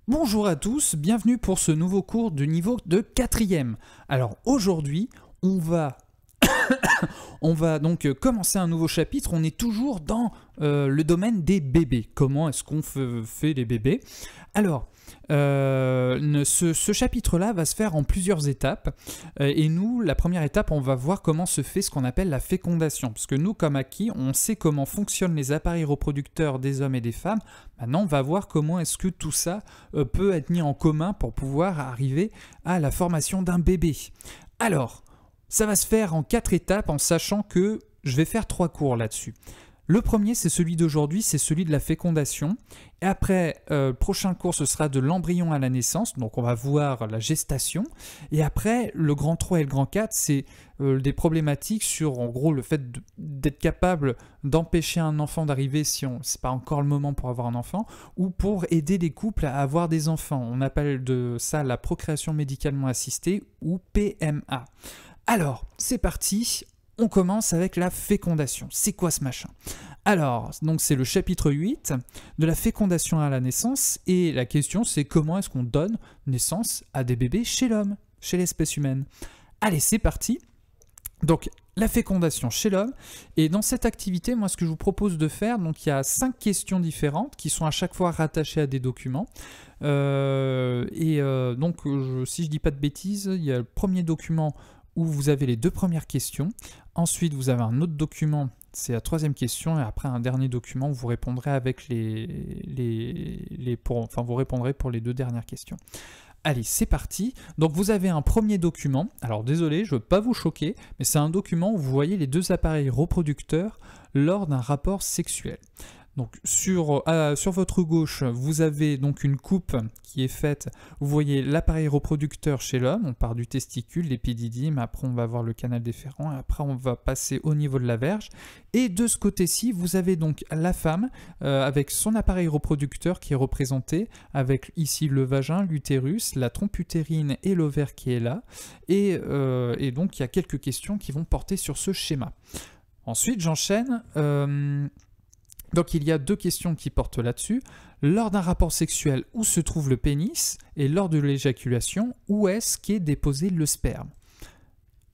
Bonjour à tous, bienvenue pour ce nouveau cours du niveau de 4e. Alors aujourd'hui, on va donc commencer un nouveau chapitre. On est toujours dans le domaine des bébés. Comment est-ce qu'on fait les bébés? Alors, ce chapitre-là va se faire en plusieurs étapes. Et nous, la première étape, on va voir comment se fait ce qu'on appelle la fécondation. Parce que nous, comme acquis, on sait comment fonctionnent les appareils reproducteurs des hommes et des femmes. Maintenant, on va voir comment est-ce que tout ça peut être mis en commun pour pouvoir arriver à la formation d'un bébé. Alors, ça va se faire en 4 étapes en sachant que je vais faire 3 cours là-dessus. Le premier, c'est celui d'aujourd'hui, c'est celui de la fécondation. Et après, le prochain cours, ce sera de l'embryon à la naissance. Donc, on va voir la gestation. Et après, le grand 3 et le grand 4, c'est des problématiques sur, en gros, le fait d'être capable d'empêcher un enfant d'arriver si c'est pas encore le moment pour avoir un enfant, ou pour aider des couples à avoir des enfants. On appelle ça la procréation médicalement assistée, ou PMA. Alors, c'est parti. On commence avec la fécondation. C'est quoi ce machin? Alors, donc c'est le chapitre 8 de la fécondation à la naissance. Et la question, c'est comment est-ce qu'on donne naissance à des bébés chez l'homme, chez l'espèce humaine? Allez, c'est parti. Donc, la fécondation chez l'homme. Et dans cette activité, moi, ce que je vous propose de faire, donc il y a 5 questions différentes qui sont à chaque fois rattachées à des documents. Donc, si je dis pas de bêtises, il y a le premier document où vous avez les 2 premières questions. Ensuite, vous avez un autre document, c'est la 3e question, et après un dernier document où vous répondrez avec vous répondrez pour les 2 dernières questions. Allez, c'est parti. Donc vous avez un premier document. Alors désolé, je ne veux pas vous choquer, mais c'est un document où vous voyez les 2 appareils reproducteurs lors d'un rapport sexuel. Donc sur votre gauche, vous avez donc une coupe qui est faite. Vous voyez l'appareil reproducteur chez l'homme. On part du testicule, l'épididyme, après on va voir le canal déférent, après on va passer au niveau de la verge. Et de ce côté-ci, vous avez donc la femme avec son appareil reproducteur qui est représenté avec ici le vagin, l'utérus, la trompe utérine et l'ovaire qui est là. Et donc il y a quelques questions qui vont porter sur ce schéma. Ensuite, j'enchaîne. Donc il y a 2 questions qui portent là-dessus. Lors d'un rapport sexuel, où se trouve le pénis? Et lors de l'éjaculation, où est-ce qu'est déposé le sperme?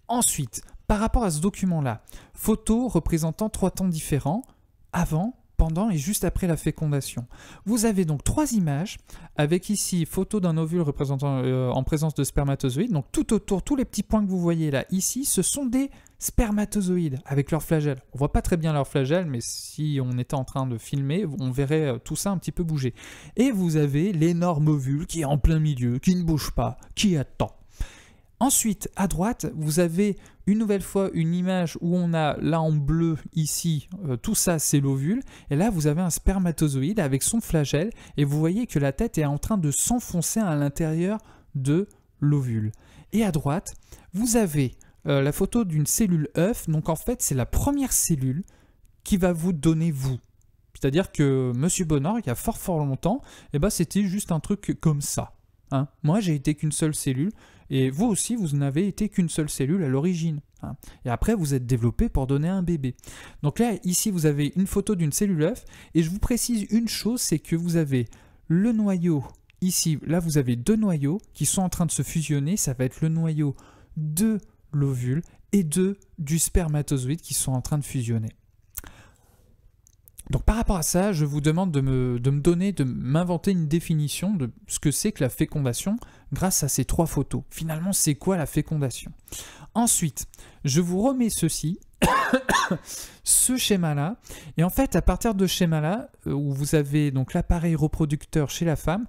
Ensuite, par rapport à ce document-là, photos représentant 3 temps différents, avant, pendant et juste après la fécondation. Vous avez donc 3 images, avec ici photo d'un ovule représentant en présence de spermatozoïdes. Donc tout autour, tous les petits points que vous voyez là, ici, ce sont des spermatozoïdes avec leurs flagelles. On voit pas très bien leurs flagelles, mais si on était en train de filmer, on verrait tout ça un petit peu bouger. Et vous avez l'énorme ovule qui est en plein milieu, qui ne bouge pas, qui attend. Ensuite, à droite, vous avez une nouvelle fois une image où on a là en bleu, ici, tout ça c'est l'ovule, et là vous avez un spermatozoïde avec son flagelle, et vous voyez que la tête est en train de s'enfoncer à l'intérieur de l'ovule. Et à droite, vous avez la photo d'une cellule œuf, donc en fait c'est la première cellule qui va vous donner vous. C'est-à-dire que Monsieur Bonnard, il y a fort longtemps, c'était juste un truc comme ça. Hein. Moi j'ai été qu'une seule cellule, et vous aussi, vous n'avez été qu'une seule cellule à l'origine. Hein. Et après, vous êtes développé pour donner un bébé. Donc là, ici, vous avez une photo d'une cellule œuf. Et je vous précise une chose, c'est que vous avez le noyau. Ici, là, vous avez 2 noyaux qui sont en train de se fusionner. Ça va être le noyau de l'ovule et du spermatozoïde qui sont en train de fusionner. Donc par rapport à ça, je vous demande de m'inventer une définition de ce que c'est que la fécondation grâce à ces 3 photos. Finalement, c'est quoi la fécondation? Ensuite, je vous remets ceci, ce schéma-là, et en fait, à partir de ce schéma-là, où vous avez donc l'appareil reproducteur chez la femme,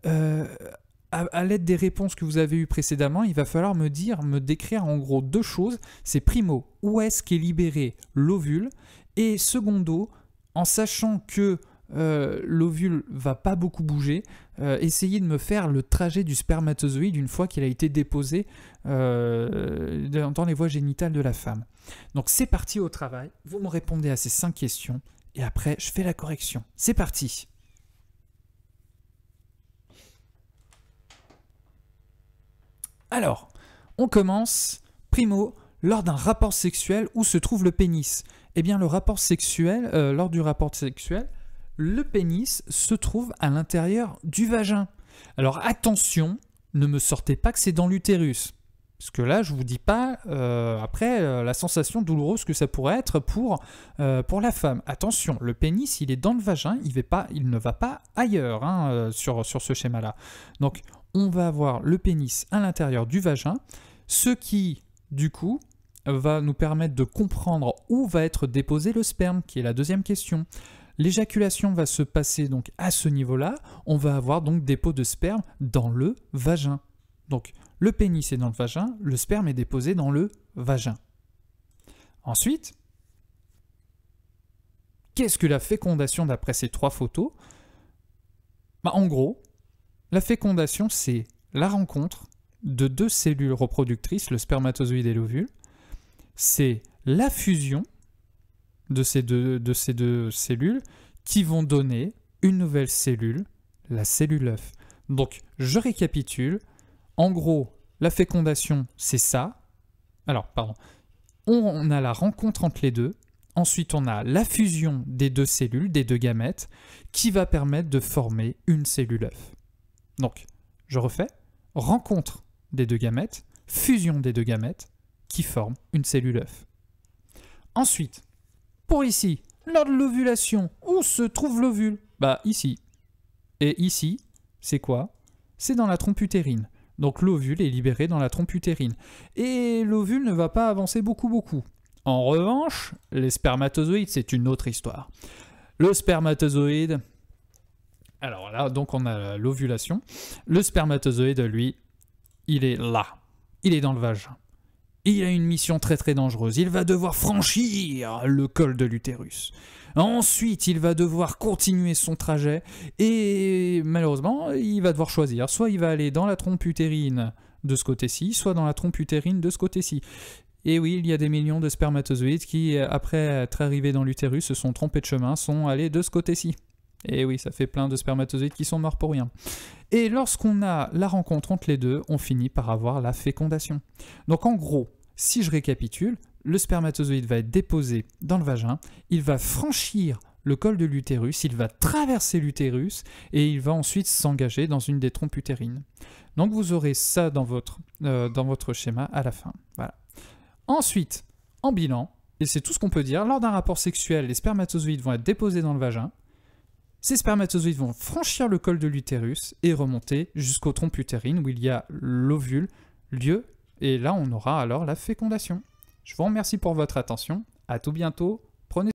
à l'aide des réponses que vous avez eues précédemment, il va falloir me décrire en gros 2 choses. C'est primo, où est-ce qu'est libéré l'ovule, et secondo, en sachant que l'ovule va pas beaucoup bouger, essayez de me faire le trajet du spermatozoïde une fois qu'il a été déposé dans les voies génitales de la femme. Donc c'est parti au travail, vous me répondez à ces 5 questions, et après je fais la correction. C'est parti. Alors, on commence. Primo, lors d'un rapport sexuel, où se trouve le pénis? Eh bien, lors du rapport sexuel, le pénis se trouve à l'intérieur du vagin. Alors attention, ne me sortez pas que c'est dans l'utérus. Parce que là, je ne vous dis pas après la sensation douloureuse que ça pourrait être pour la femme. Attention, le pénis, il est dans le vagin, il ne va pas ailleurs hein, sur ce schéma-là. Donc, on va avoir le pénis à l'intérieur du vagin, ce qui, du coup, va nous permettre de comprendre où va être déposé le sperme, qui est la deuxième question. L'éjaculation va se passer donc à ce niveau-là. On va avoir donc dépôt de sperme dans le vagin. Donc, le pénis est dans le vagin, le sperme est déposé dans le vagin. Ensuite, qu'est-ce que la fécondation d'après ces 3 photos ? En gros, la fécondation, c'est la rencontre de 2 cellules reproductrices, le spermatozoïde et l'ovule. C'est la fusion de ces deux cellules qui vont donner une nouvelle cellule, la cellule œuf. Donc, je récapitule. En gros, la fécondation, c'est ça. Alors, pardon. On a la rencontre entre les deux. Ensuite, on a la fusion des 2 cellules, des 2 gamètes, qui va permettre de former une cellule œuf. Donc, je refais. Rencontre des 2 gamètes, fusion des 2 gamètes, qui forment une cellule œuf. Ensuite, pour ici, lors de l'ovulation, où se trouve l'ovule ? Ici. Et ici, c'est quoi ? C'est dans la trompe utérine. Donc l'ovule est libéré dans la trompe utérine. Et l'ovule ne va pas avancer beaucoup. En revanche, les spermatozoïdes, c'est une autre histoire. Le spermatozoïde, alors là, donc on a l'ovulation. Le spermatozoïde, lui, il est là. Il est dans le vagin. Il a une mission très très dangereuse. Il va devoir franchir le col de l'utérus. Ensuite, il va devoir continuer son trajet et malheureusement, il va devoir choisir. Soit il va aller dans la trompe utérine de ce côté-ci, soit dans la trompe utérine de ce côté-ci. Et oui, il y a des millions de spermatozoïdes qui, après être arrivés dans l'utérus, se sont trompés de chemin, sont allés de ce côté-ci. Et oui, ça fait plein de spermatozoïdes qui sont morts pour rien. Et lorsqu'on a la rencontre entre les deux, on finit par avoir la fécondation. Donc en gros, si je récapitule, le spermatozoïde va être déposé dans le vagin, il va franchir le col de l'utérus, il va traverser l'utérus et il va ensuite s'engager dans une des trompes utérines. Donc vous aurez ça dans votre schéma à la fin. Voilà. Ensuite, en bilan, et c'est tout ce qu'on peut dire, lors d'un rapport sexuel, les spermatozoïdes vont être déposés dans le vagin. Ces spermatozoïdes vont franchir le col de l'utérus et remonter jusqu'aux trompes utérines où il y a l'ovule lieu. Et là, on aura alors la fécondation. Je vous remercie pour votre attention. À tout bientôt.